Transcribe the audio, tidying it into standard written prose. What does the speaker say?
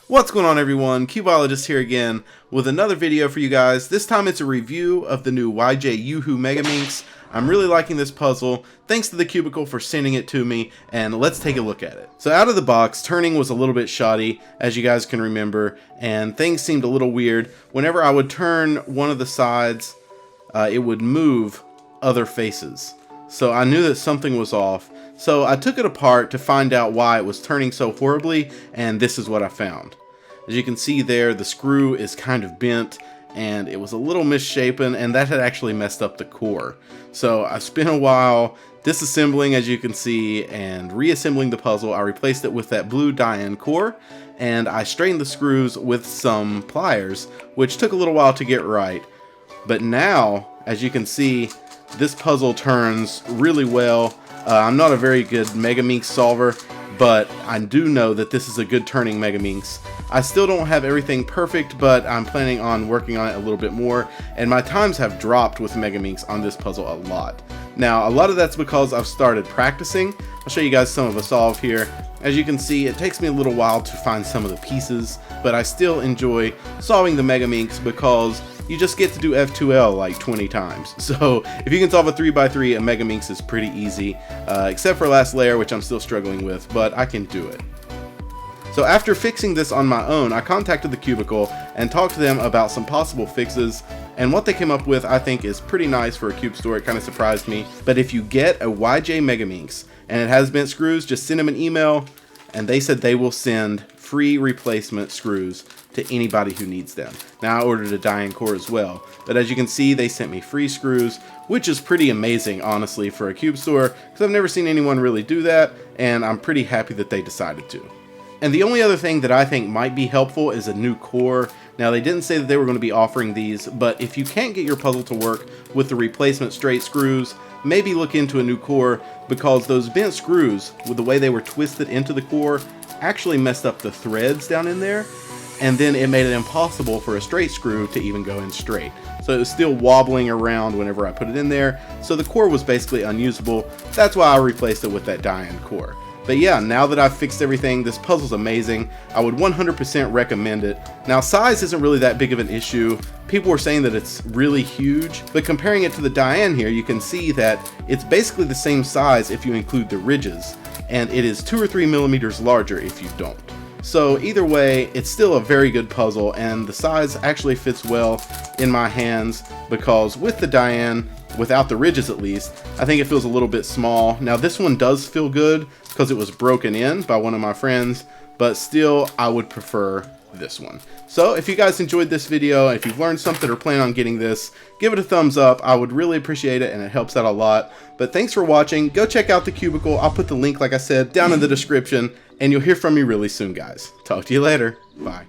What's going on, everyone? Cubeologist here again with another video for you guys. This time it's a review of the new YuHu Megaminx. I'm really liking this puzzle. Thanks to the Cubicle for sending it to me, and let's take a look at it. So out of the box, turning was a little bit shoddy, as you guys can remember, and things seemed a little weird. Whenever I would turn one of the sides, it would move other faces. So I knew that something was off. So I took it apart to find out why it was turning so horribly, and this is what I found. As you can see there, the screw is kind of bent, and it was a little misshapen, and that had actually messed up the core. So I spent a while disassembling, as you can see, and reassembling the puzzle. I replaced it with that blue Diane core, and I straightened the screws with some pliers, which took a little while to get right. But now, as you can see, this puzzle turns really well. I'm not a very good Megaminx solver, but I do know that this is a good turning Megaminx. I still don't have everything perfect, but I'm planning on working on it a little bit more, and my times have dropped with Megaminx on this puzzle a lot. Now, a lot of that's because I've started practicing. I'll show you guys some of a solve here. As you can see, it takes me a little while to find some of the pieces, but I still enjoy solving the Megaminx because you just get to do F2L like 20 times. So if you can solve a 3x3, a Megaminx is pretty easy, except for last layer, which I'm still struggling with, but I can do it. So after fixing this on my own, I contacted the Cubicle and talked to them about some possible fixes, and what they came up with I think is pretty nice for a cube store. It kind of surprised me. But if you get a YJ Megaminx and it has bent screws, just send them an email, and they said they will send free replacement screws to anybody who needs them. Now, I ordered a Diane core as well, but as you can see, they sent me free screws, which is pretty amazing, honestly, for a cube store, because I've never seen anyone really do that, and I'm pretty happy that they decided to. And the only other thing that I think might be helpful is a new core. Now, they didn't say that they were going to be offering these, but if you can't get your puzzle to work with the replacement straight screws, maybe look into a new core, because those bent screws, with the way they were twisted into the core, actually messed up the threads down in there, and then it made it impossible for a straight screw to even go in straight. So it was still wobbling around whenever I put it in there, so the core was basically unusable. That's why I replaced it with that Diane core. But yeah, now that I've fixed everything, this puzzle's amazing. I would 100% recommend it. Now, size isn't really that big of an issue. People were saying that it's really huge, but comparing it to the Diane here, you can see that it's basically the same size if you include the ridges, and it is 2 or 3 millimeters larger if you don't. So either way, it's still a very good puzzle, and the size actually fits well in my hands, because with the Diane, without the ridges at least, I think it feels a little bit small. Now, this one does feel good because it was broken in by one of my friends, but still I would prefer this one. So if you guys enjoyed this video, if you've learned something or plan on getting this, give it a thumbs up. I would really appreciate it, and it helps out a lot. But thanks for watching. Go check out the Cubicle. I'll put the link, like I said, down in the description, and you'll hear from me really soon, guys. Talk to you later. Bye.